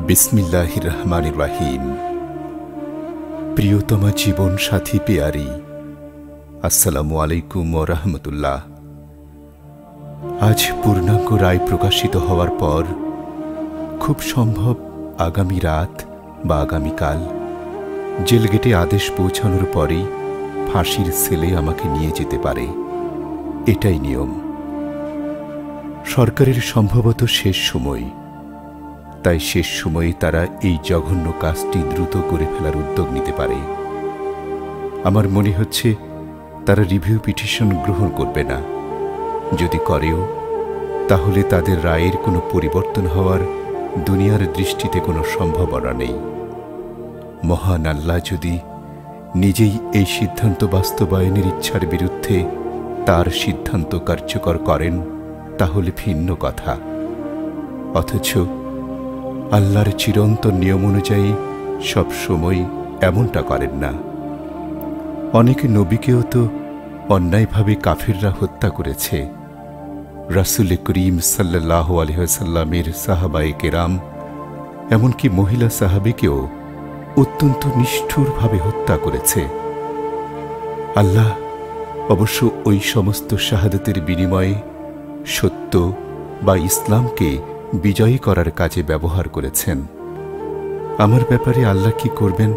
বিসমিল্লাহির রহমানির রহিম। প্রিয়তমা জীবন সাথী পেয়ারি, আসসালামু আলাইকুম ওয়া রাহমাতুল্লাহ। আজ পূর্ণাঙ্গ রায় প্রকাশিত হওয়ার পর খুব সম্ভব আগামী রাত বা আগামীকাল জেলগেটে আদেশ পৌঁছানোর পরেই ফাঁসির সেলে আমাকে নিয়ে যেতে পারে। এটাই নিয়ম। সরকারের সম্ভবত শেষ সময়, তাই শেষ সময়ে তারা এই জঘন্য কাজটি দ্রুত করে ফেলার উদ্যোগ নিতে পারে। আমার মনে হচ্ছে তারা রিভিউ পিটিশন গ্রহণ করবে না। যদি করেও, তাহলে তাদের রায়ের কোনো পরিবর্তন হওয়ার দুনিয়ার দৃষ্টিতে কোনো সম্ভাবনা নেই। মহান আল্লাহ যদি নিজেই এই সিদ্ধান্ত বাস্তবায়নের ইচ্ছার বিরুদ্ধে তার সিদ্ধান্ত কার্যকর করেন, তাহলে ভিন্ন কথা। অথচ আল্লাহর চিরন্তন নিয়ম অনুযায়ী সব সময় এমনটা করেন না। অনেক নবীকেও তো অন্যায়ভাবে কাফিররা হত্যা করেছে। রাসূল করিম সাল্লাল্লাহু আলাইহি ওয়াসাল্লামের সাহাবায়ে কেরাম, এমনকি মহিলা সাহাবীকেও অত্যন্ত নিষ্ঠুরভাবে হত্যা করেছে। আল্লাহ অবশ্য ওই সমস্ত শাহাদাতের বিনিময়ে সত্য বা ইসলামকে বিজয়ী করার কাজে ব্যবহার করেছেন। আমার ব্যাপারে আল্লাহ কি করবেন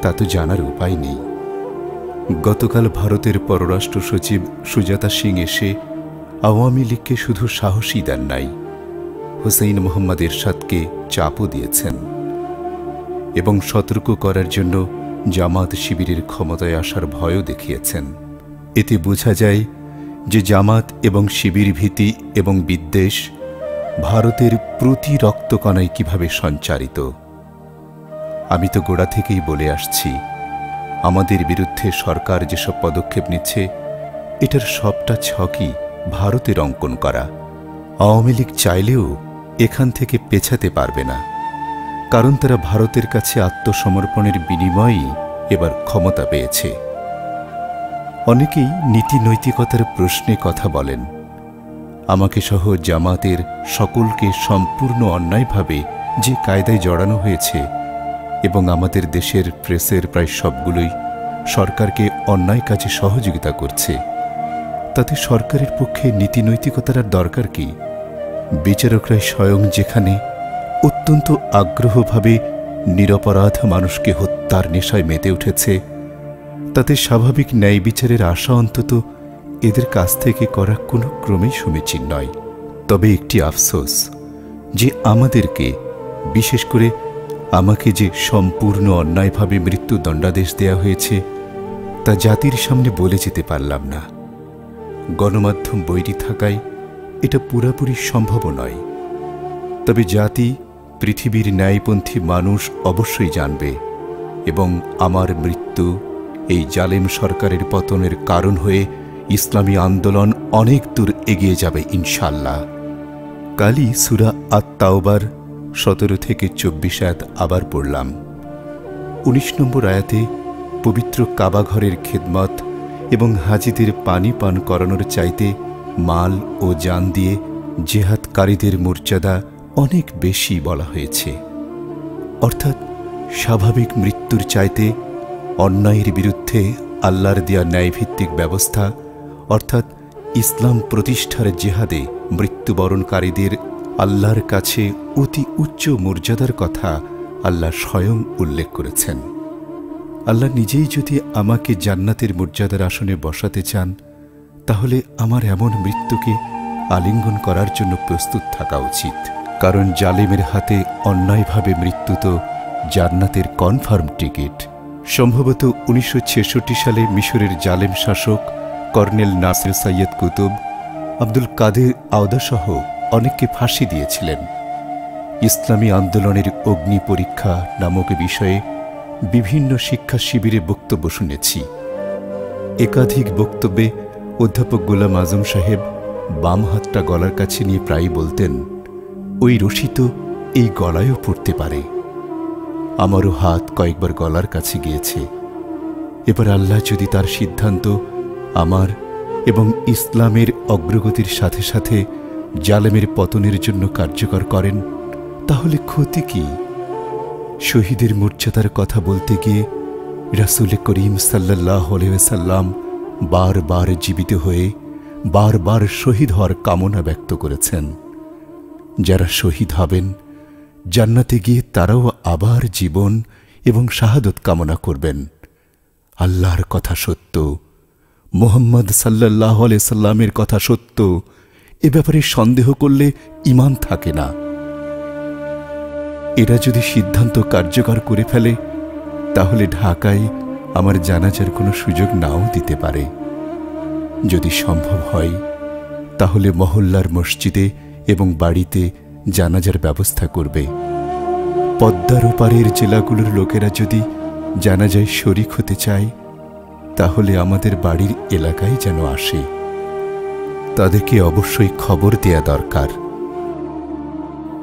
তা তো জানার উপায় নেই। গতকাল ভারতের পররাষ্ট্র সচিব সুজাতা সিং এসে আওয়ামী লীগকে শুধু সাহসই দেন নাই, হুসাইন মোহাম্মদ এরশাদকে চাপও দিয়েছেন এবং সতর্ক করার জন্য জামাত শিবিরের ক্ষমতায় আসার ভয়ও দেখিয়েছেন। এতে বোঝা যায় যে জামাত এবং শিবির ভীতি এবং বিদ্বেষ ভারতের প্রতি রক্তকণায় কিভাবে সঞ্চারিত। আমি তো গোড়া থেকেই বলে আসছি, আমাদের বিরুদ্ধে সরকার যেসব পদক্ষেপ নিচ্ছে, এটার সবটা ছকই ভারতের অঙ্কন করা। আওয়ামী লীগ চাইলেও এখান থেকে পেছাতে পারবে না, কারণ তারা ভারতের কাছে আত্মসমর্পণের বিনিময়েই এবার ক্ষমতা পেয়েছে। অনেকেই নীতি নৈতিকতার প্রশ্নে কথা বলেন। আমাকে সহ জামাতের সকলকে সম্পূর্ণ অন্যায়ভাবে যে কায়দায় জড়ানো হয়েছে এবং আমাদের দেশের প্রেসের প্রায় সবগুলোই সরকারকে অন্যায় কাজে সহযোগিতা করছে, তাতে সরকারের পক্ষে নীতি নৈতিকতার দরকার কি? বিচারকরা স্বয়ং যেখানে অত্যন্ত আগ্রহভাবে নিরপরাধ মানুষকে হত্যার নেশায় মেতে উঠেছে, তাতে স্বাভাবিক ন্যায় বিচারের আশা অন্তত এদের কাছ থেকে করা কোনো ক্রমেই সমীচীন নয়। তবে একটি আফসোস যে আমাদেরকে, বিশেষ করে আমাকে যে সম্পূর্ণ অন্যায়ভাবে মৃত্যুদণ্ডাদেশ দেয়া হয়েছে তা জাতির সামনে বলে যেতে পারলাম না। গণমাধ্যম বৈরী থাকায় এটা পুরাপুরি সম্ভব নয়। তবে জাতি, পৃথিবীর ন্যায়পন্থী মানুষ অবশ্যই জানবে এবং আমার মৃত্যু এই জালেম সরকারের পতনের কারণ হয়ে ইসলামী আন্দোলন অনেক দূর এগিয়ে যাবে ইনশাআল্লাহ। কালই সূরা আত-তাওবার 17 থেকে 24 আয়াত আবার পড়লাম। 19 নম্বর আয়াতে পবিত্র কাবা ঘরের খিদমত এবং হাজিদের পানি পান করানোর চাইতে মাল ও জান দিয়ে জেহাদকারীদের মর্যাদা অনেক বেশি বলা হয়েছে। অর্থাৎ স্বাভাবিক মৃত্যুর চাইতে অন্যায়ের বিরুদ্ধে আল্লাহর দেয়া ন্যায়ভিত্তিক ব্যবস্থা, অর্থাৎ ইসলাম প্রতিষ্ঠার জেহাদে মৃত্যুবরণকারীদের আল্লাহর কাছে অতি উচ্চ মর্যাদার কথা আল্লাহ স্বয়ং উল্লেখ করেছেন। আল্লাহ নিজেই যদি আমাকে জান্নাতের মর্যাদার আসনে বসাতে চান, তাহলে আমার এমন মৃত্যুকে আলিঙ্গন করার জন্য প্রস্তুত থাকা উচিত। কারণ জালেমের হাতে অন্যায়ভাবে মৃত্যু তো জান্নাতের কনফার্ম টিকিট। সম্ভবত 1966 সালে মিশরের জালেম শাসক কর্নেল নাসির সৈয়দ কুতুব আব্দুল কাদের আওদাসহ অনেককে ফাঁসি দিয়েছিলেন। ইসলামী আন্দোলনের অগ্নি পরীক্ষা নামক বিষয়ে বিভিন্ন শিক্ষা শিবিরে বক্তব্য শুনেছি। একাধিক বক্তব্যে অধ্যাপক গোলাম আজম সাহেব বাম হাতটা গলার কাছে নিয়ে প্রায়ই বলতেন, ওই রশি তো এই গলায়ও পড়তে পারে। আমারও হাত কয়েকবার গলার কাছে গিয়েছে। এবার আল্লাহ যদি তার সিদ্ধান্ত আমার এবং ইসলামের অগ্রগতির সাথে সাথে জালেমের পতনের জন্য কার্যকর করেন, তাহলে ক্ষতি কি? শহীদের মর্যাদার কথা বলতে গিয়ে রাসূল করিম সাল্লাল্লাহু আলাইহি ওয়াসাল্লাম বারবার জীবিত হয়ে বারবার শহীদ হওয়ার কামনা ব্যক্ত করেছেন। যারা শহীদ হবেন জান্নাতে গিয়ে তারাও আবার জীবন এবং শাহাদত কামনা করবেন। আল্লাহর কথা সত্য, মুহাম্মদ সাল্লাল্লাহু আলাইহি সাল্লামের কথা সত্য, এ ব্যাপারে সন্দেহ করলে ঈমান থাকে না। এরা যদি সিদ্ধান্ত কার্যকর করে ফেলে তাহলে ঢাকায় আমার জানাজার কোনো সুযোগ নাও দিতে পারে। যদি সম্ভব হয় তাহলে মহল্লার মসজিদে এবং বাড়িতে জানাজার ব্যবস্থা করবে। পদ্মার ওপারের জেলাগুলোর লোকেরা যদি জানাজায় শরীক হতে চায় তাহলে আমাদের বাড়ির এলাকায় যেন আসে। তাদেরকে অবশ্যই খবর দেয়া দরকার।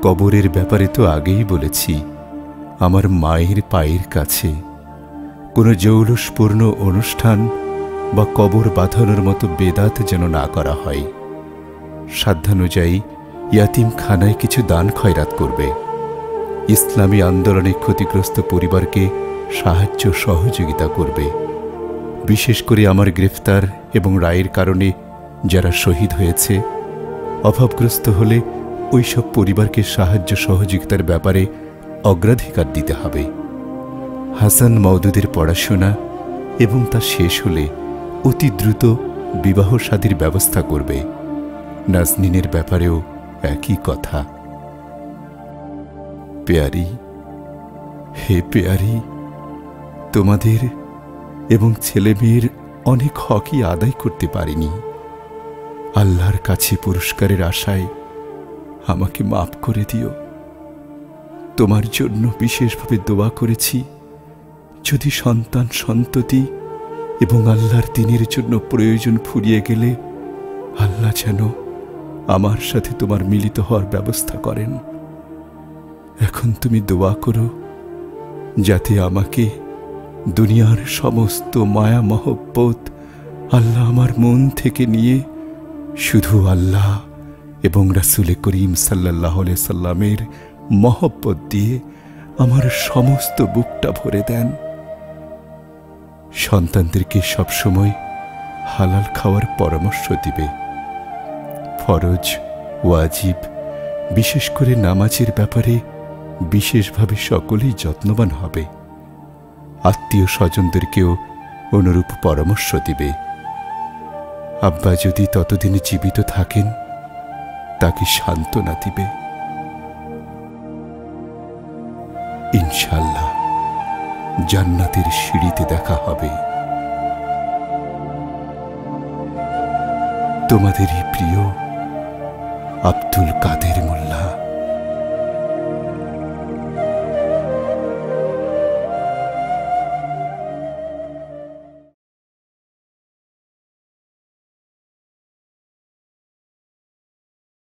কবরের ব্যাপারে তো আগেই বলেছি, আমার মায়ের পায়ের কাছে কোনো জৌলুসপূর্ণ অনুষ্ঠান বা কবর বাঁধানোর মতো বেদাত যেন না করা হয়। সাধ্যানুযায়ী ইয়াতিমখানায় কিছু দান খয়রাত করবে। ইসলামী আন্দোলনে ক্ষতিগ্রস্ত পরিবারকে সাহায্য সহযোগিতা করবে। বিশেষ করে আমার গ্রেফতার এবং রায়ের কারণে যারা শহীদ হয়েছে, অভাবগ্রস্ত হলে ওইসব পরিবারকে সাহায্য সহযোগিতার ব্যাপারে অগ্রাধিকার দিতে হবে। হাসান মওদুদের পড়াশোনা এবং তা শেষ হলে অতি দ্রুত বিবাহ শাদীর ব্যবস্থা করবে। নাজনীনের ব্যাপারেও একই কথা। পেয়ারি, হে পেয়ারি, তোমাদের এবং ছেলে মেয়ের অনেক হকই আদায় করতে পারিনি। আল্লাহর কাছে পুরস্কারের আশায় আমাকে মাফ করে দিও। তোমার জন্য বিশেষভাবে দোয়া করেছি, যদি সন্তান সন্ততি এবং আল্লাহর দ্বীনের জন্য প্রয়োজন ফুরিয়ে গেলে আল্লাহ যেন আমার সাথে তোমার মিলিত হওয়ার ব্যবস্থা করেন। এখন তুমি দোয়া করো যাতে আমাকে দুনিয়ার সমস্ত মায়া মহব্বত আল্লাহ আমার মন থেকে নিয়ে শুধু আল্লাহ এবং রাসূল করিম সাল্লাল্লাহু আলাইহি সাল্লামের মহব্বত দিয়ে আমার সমস্ত বুকটা ভরে দেন। সন্তানদেরকে সবসময় হালাল খাওয়ার পরামর্শ দিবে। ফরজ, ওয়াজিব, বিশেষ করে নামাজের ব্যাপারে বিশেষভাবে সকলেই যত্নবান হবে। আত্মীয় স্বজনদেরকেও অনুরূপ পরামর্শ দিবে। আব্বা যদি ততদিন জীবিত থাকেন তাকে সান্ত্বনা দিবে। ইনশাআল্লাহ জান্নাতের সিঁড়িতে দেখা হবে। তোমাদেরই প্রিয় আব্দুল কাদের মোল্লা।